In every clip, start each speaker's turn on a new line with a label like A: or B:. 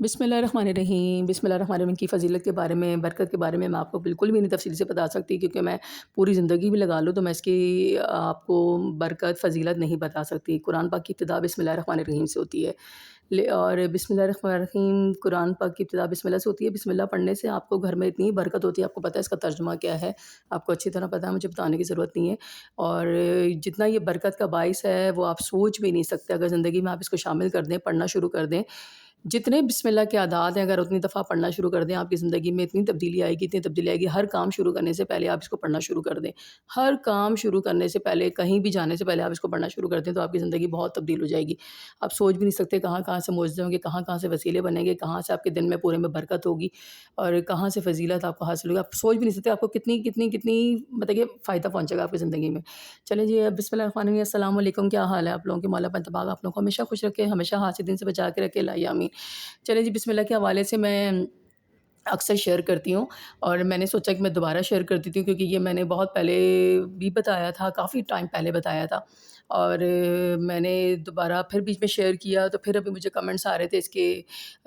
A: بسم اللہ الرحمن الرحیم، بسم اللہ الرحمن الرحیم کی فضیلت کے بارے میں، برکت کے بارے میں آپ کو بالکل بھی نہیں تفصیل سے بتا سکتی، کیونکہ میں پوری زندگی بھی لگا لوں تو میں اس کی آپ کو برکت فضیلت نہیں بتا سکتی۔ قرآن پاک کی ابتدا بسم اللہ الرحمن الرحیم سے ہوتی ہے، اور بسم اللہ الرحمن الرحیم قرآن پاک کی ابتدا بسم اللہ سے ہوتی ہے۔ بسم اللہ پڑھنے سے آپ کو گھر میں اتنی برکت ہوتی ہے، آپ کو پتہ ہے اس کا ترجمہ کیا ہے، آپ کو اچھی طرح پتہ ہے، مجھے بتانے کی ضرورت نہیں ہے۔ اور جتنا یہ برکت کا باعث ہے وہ آپ سوچ بھی نہیں سکتے، اگر زندگی میں آپ اس کو شامل کر دیں، پڑھنا شروع کر دیں۔ جتنے بسم اللہ کے اعداد ہیں اگر اتنی دفعہ پڑھنا شروع کر دیں، آپ کی زندگی میں اتنی تبدیلی آئے گی، اتنی تبدیلی آئے گی۔ ہر کام شروع کرنے سے پہلے آپ اس کو پڑھنا شروع کر دیں، ہر کام شروع کرنے سے پہلے، کہیں بھی جانے سے پہلے آپ اس کو پڑھنا شروع کر دیں تو آپ کی زندگی بہت تبدیل ہو جائے گی۔ آپ سوچ بھی نہیں سکتے کہاں کہاں سے معجزے ہوں گے، کہاں کہاں سے وسیلے بنیں گے، کہاں سے آپ کے دن میں پورے میں برکت ہوگی، اور کہاں سے فضیلت آپ کو حاصل ہوگی۔ آپ سوچ بھی نہیں سکتے آپ کو کتنی کتنی کتنی مطلب کہ فائدہ پہنچے گا آپ کی زندگی میں۔ چلیں جی، اب بسم اللہ الرحمن الرحیم۔ السلام علیکم، کیا حال ہے آپ لوگوں کے؟ مولا پاک تبارک آپ لوگوں کو ہمیشہ خوش رکھے، ہمیشہ حاسدین سے بچا کے رکھے، لا آمین۔ چلیں جی، بسم اللہ کے حوالے سے میں اکثر شیئر کرتی ہوں، اور میں نے سوچا کہ میں دوبارہ شیئر کر دیتی ہوں، کیونکہ یہ میں نے بہت پہلے بھی بتایا تھا، کافی ٹائم پہلے بتایا تھا، اور میں نے دوبارہ پھر بیچ میں شیئر کیا تو پھر ابھی مجھے کمنٹس آ رہے تھے اس کے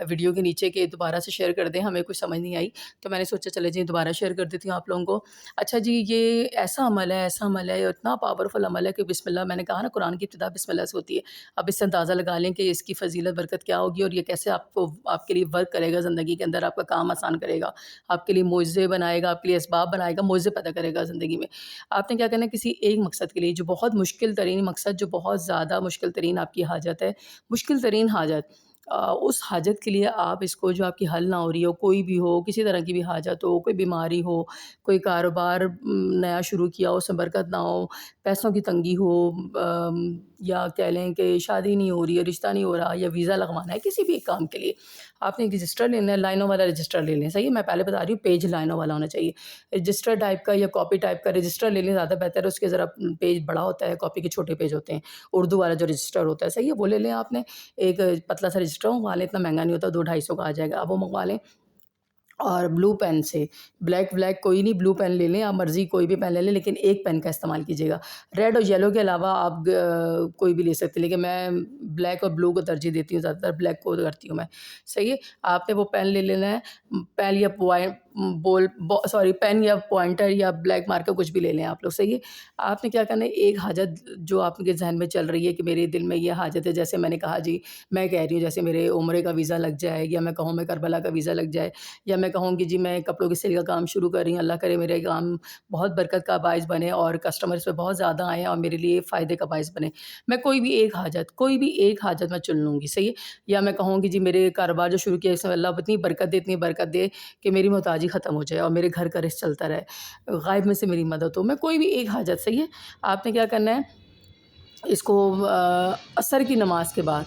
A: ویڈیو کے نیچے کہ دوبارہ سے شیئر کر دیں، ہمیں کچھ سمجھ نہیں آئی، تو میں نے سوچا چلے جی دوبارہ شیئر کر دیتی ہوں آپ لوگوں کو۔ اچھا جی، یہ ایسا عمل ہے، ایسا عمل ہے، اتنا پاورفل عمل ہے کہ بسم اللہ، میں نے کہا نا قرآن کی ابتدا بسم اللہ سے ہوتی ہے۔ اب اس سے اندازہ لگا لیں کہ اس کی فضیلت برکت کیا ہوگی، اور یہ کیسے آپ کے لیے ورک کرے گا زندگی کے اندر، آپ کا کام آسان کرے گا، آپ کے لیے معجزے بنائے گا، آپ کے لیے اسباب بنائے گا، معجزے پیدا کرے گا زندگی میں۔ آپ نے کیا کرنا ہے، کسی ایک مقصد کے لیے جو بہت مشکل ترین مقصد، جو بہت زیادہ مشکل ترین آپ کی حاجت ہے، مشکل ترین حاجت، اس حاجت کے لیے آپ اس کو، جو آپ کی حل نہ ہو رہی ہو، کوئی بھی ہو، کسی طرح کی بھی حاجت ہو، کوئی بیماری ہو، کوئی کاروبار نیا شروع کیا ہو، اس میں برکت نہ ہو، پیسوں کی تنگی ہو، یا کہہ لیں کہ شادی نہیں ہو رہی ہے، رشتہ نہیں ہو رہا، یا ویزا لگوانا ہے، کسی بھی ایک کام کے لیے آپ نے ایک رجسٹر لینا ہے، لائنوں والا رجسٹر لے لیں، صحیح ہے، میں پہلے بتا رہی ہوں، پیج لائنوں والا ہونا چاہیے۔ رجسٹر ٹائپ کا یا کاپی ٹائپ کا رجسٹر لے لیں، زیادہ بہتر ہے، اس کے ذرا پیج بڑا ہوتا ہے، کاپی کے چھوٹے پیج ہوتے ہیں، اردو والا جو رجسٹر ہوتا ہے، صحیح ہے، وہ لے لیں آپ نے۔ ایک پتلا سا رجسٹر منگوا لیں، اتنا مہنگا نہیں ہوتا، 200-250 کا آ جائے گا، آپ وہ منگوا لیں۔ اور بلو پین سے، بلیک کوئی نہیں، بلو پین لے لیں، آپ مرضی کوئی بھی پین لے لیں، لیکن ایک پین کا استعمال کیجیے گا۔ ریڈ اور یلو کے علاوہ آپ کوئی بھی لے سکتے ہیں، لیکن میں بلیک اور بلو کو ترجیح دیتی ہوں، زیادہ تر بلیک کو کرتی ہوں میں، صحیح ہے۔ آپ نے وہ پین لے لینا ہے، پین یا پین یا پوائنٹر یا بلیک مارکر کچھ بھی لے لیں آپ لوگ، صحیح ہے۔ آپ نے کیا کرنا ہے، ایک حاجت جو آپ کے ذہن میں چل رہی ہے کہ میرے دل میں یہ حاجت ہے، جیسے میں نے کہا جی، میں کہہ رہی ہوں جیسے میرے عمرے کا ویزا لگ جائے، یا میں کہوں میں کربلا کا ویزا لگ جائے، یا میں کہوں کہ جی میں کپڑوں کی سیل کا کام شروع کر رہی ہوں، اللہ کرے میرے کام بہت برکت کا باعث بنے، اور کسٹمر اس پہ بہت زیادہ آئیں اور میرے لیے فائدے کا باعث بنے۔ میں کوئی بھی ایک حاجت میں چن لوں گی، صحیح ہے۔ یا میں کہوں کہ جی میرے کاروبار جو شروع کیا اس میں اللہ اتنی برکت دے کہ میری محتاجی ختم ہو جائے اور میرے گھر کا رزق چلتا رہے، غائب میں سے میری مدد ہو، میں کوئی بھی ایک حاجت، صحیح ہے۔ آپ نے کیا کرنا ہے، اس کو عصر کی نماز کے بعد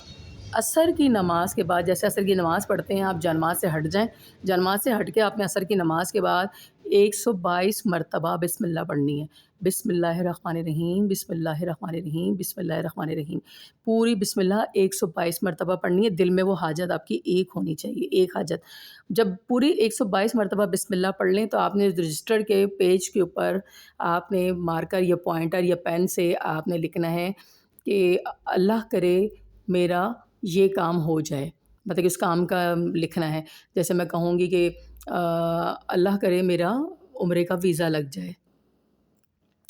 A: جیسے عصر کی نماز پڑھتے ہیں، آپ جنماز سے ہٹ جائیں، جنماز سے ہٹ کے آپ نے عصر کی نماز کے بعد 122 مرتبہ بسم اللہ پڑھنی ہے۔ بسم اللہ الرحمن الرحیم، بسم اللہ الرحمن الرحیم، بسم اللہ الرحمن الرحیم، پوری بسم اللہ 122 مرتبہ پڑھنی ہے۔ دل میں وہ حاجت آپ کی ایک ہونی چاہیے، ایک حاجت۔ جب پوری 122 مرتبہ بسم اللہ پڑھ لیں تو آپ نے رجسٹر کے پیج کے اوپر آپ نے مارکر یا پوائنٹر یا پین سے آپ نے لکھنا ہے کہ اللہ کرے میرا یہ کام ہو جائے، مطلب کہ اس کام کا لکھنا ہے۔ جیسے میں کہوں گی کہ اللہ کرے میرا عمرے کا ویزا لگ جائے،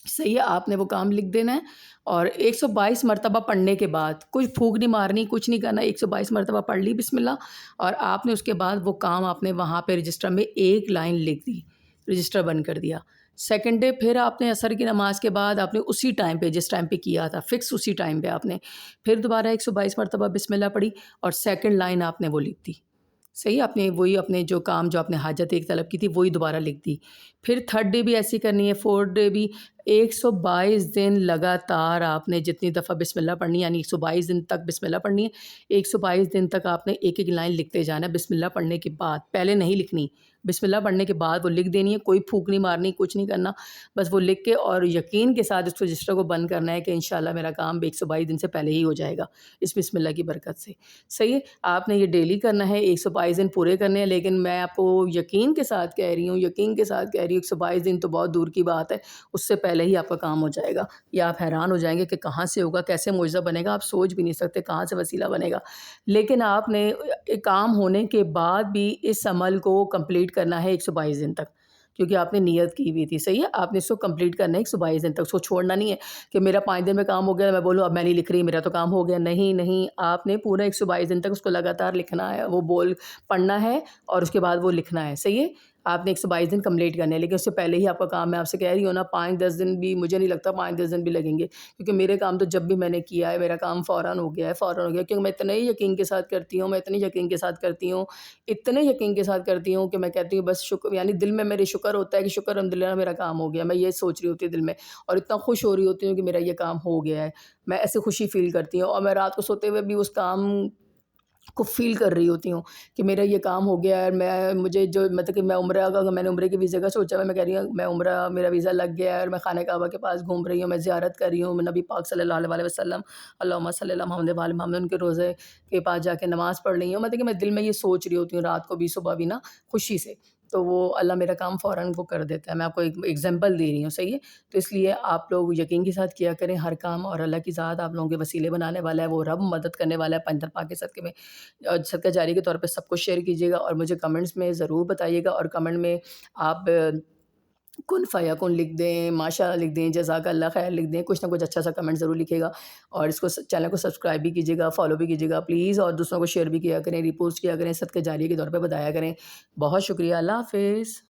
A: صحیح ہے، آپ نے وہ کام لکھ دینا ہے۔ اور 122 مرتبہ پڑھنے کے بعد کچھ پھونک نہیں مارنی، کچھ نہیں کرنا، 122 مرتبہ پڑھ لی بسم اللہ، اور آپ نے اس کے بعد وہ کام آپ نے وہاں پہ رجسٹر میں ایک لائن لکھ دی، رجسٹر بند کر دیا۔ سیکنڈ ڈے پھر آپ نے عصر کی نماز کے بعد آپ نے اسی ٹائم پہ، جس ٹائم پہ کیا تھا فکس، اسی ٹائم پہ آپ نے پھر دوبارہ 122 مرتبہ بسم اللہ پڑھی، اور سیکنڈ لائن آپ نے وہ لکھ دی، صحیح، آپ نے وہی اپنے جو کام، جو آپ نے حاجت ایک طلب کی تھی وہی دوبارہ لکھ دی۔ پھر تھرڈ ڈے بھی ایسی کرنی ہے، فورتھ ڈے بھی 122 دن لگاتار آپ نے جتنی دفعہ بسم اللہ پڑھنی ہے، یعنی 122 دن تک بسم اللہ پڑھنی ہے، 122 دن تک آپ نے ایک ایک لائن لکھتے جانا ہے بسم اللہ پڑھنے کے بعد، پہلے نہیں لکھنی، بسم اللہ پڑھنے کے بعد وہ لکھ دینی ہے، کوئی پھونک نہیں مارنی، کچھ نہیں کرنا، بس وہ لکھ کے اور یقین کے ساتھ اس رجسٹر کو بند کرنا ہے کہ انشاءاللہ میرا کام 122 دن سے پہلے ہی ہو جائے گا اس بسم اللہ کی برکت سے، صحیح ہے۔ آپ نے یہ ڈیلی کرنا ہے، 122 دن پورے کرنے ہیں، لیکن میں آپ کو یقین کے ساتھ کہہ رہی ہوں 122 دن تو بہت دور کی بات ہے، اس سے پہلے ہی آپ کا کام ہو جائے گا، یا آپ حیران ہو جائیں گے کہ کہاں سے ہوگا، کیسے معجزہ بنے گا، آپ سوچ بھی نہیں سکتے کہاں سے وسیلہ بنے گا۔ لیکن آپ نے کام ہونے کے بعد بھی اس عمل کو کمپلیٹ کرنا ہے 122 دن تک، کیونکہ آپ نے نیت کی ہوئی تھی، صحیح ہے؟ آپ نے اس کو کمپلیٹ کرنا ہے 122 دن تک، اس کو چھوڑنا نہیں ہے کہ میرا 5 دن میں کام ہو گیا، میں بولوں اب میں نہیں لکھ رہی، میرا تو کام ہو گیا۔ نہیں نہیں، آپ نے پورا 122 دن تک اس کو لگاتار لکھنا ہے، وہ پڑھنا ہے اور اس کے بعد وہ لکھنا ہے، صحیح ہے؟ آپ نے 122 دن کمپلیٹ کرنے ہیں، لیکن اس سے پہلے ہی آپ کا کام، میں آپ سے کہہ رہی ہوں نا، 5-10 دن بھی مجھے نہیں لگتا 5-10 دن بھی لگیں گے، کیونکہ میرے کام تو جب بھی میں نے کیا ہے میرا کام فوراً ہو گیا ہے، فوراً ہو گیا، کیونکہ میں اتنے ہی یقین کے ساتھ کرتی ہوں، میں اتنے یقین کے ساتھ کرتی ہوں، اتنے یقین کے ساتھ کرتی ہوں کہ میں کہتی ہوں بس شکر، یعنی دل میں میرے شکر ہوتا ہے کہ شکر الحمدللہ میرا کام ہو گیا، میں یہ سوچ رہی ہوتی ہوں دل میں، اور اتنا خوش ہو رہی ہوتی ہوں کہ میرا یہ کام ہو گیا ہے، میں ایسے خوشی فیل کرتی ہوں، اور میں رات کو سوتے ہوئے بھی اس کام کو فیل کر رہی ہوتی ہوں کہ میرا یہ کام ہو گیا ہے، مجھے جو مطلب کہ میں عمرہ اگر میں نے عمرے کے ویزے کا سوچا ہے، میں کہہ رہی ہوں میں عمرہ میرا ویزا لگ گیا ہے اور میں خانہ کعبہ کے پاس گھوم رہی ہوں، میں زیارت کر رہی ہوں، میں نبی پاک صلی اللہ علیہ وسلم، اللہم صلی اللہ محمد وعلی محمد، ان کے روزے کے پاس جا کے نماز پڑھ رہی ہوں، مطلب کہ میں دل میں یہ سوچ رہی ہوتی ہوں رات کو بھی صبح بھی نا، خوشی سے، تو وہ اللہ میرا کام فوراً وہ کر دیتا ہے۔ میں آپ کو ایک ایگزامپل دے رہی ہوں، صحیح ہے؟ تو اس لیے آپ لوگ یقین کے ساتھ کیا کریں ہر کام، اور اللہ کی ذات آپ لوگوں کے وسیلے بنانے والا ہے، وہ رب مدد کرنے والا ہے پنجر پاک کے صدقے میں، اور صدقہ جاری کے طور پہ سب کو شیئر کیجیے گا، اور مجھے کمنٹس میں ضرور بتائیے گا، اور کمنٹ میں آپ کن فیکن لکھ دیں، ماشاء اللہ لکھ دیں، جزاک اللہ خیر لکھ دیں، کچھ نہ کچھ اچھا سا کمنٹ ضرور لکھیے گا، اور اس کو چینل کو سبسکرائب بھی کیجیے گا، فالو بھی کیجیے گا پلیز، اور دوسروں کو شیئر بھی کیا کریں، ریپوسٹ کیا کریں، صدقہ جاریہ کے طور پہ بتایا کریں۔ بہت شکریہ، اللہ حافظ۔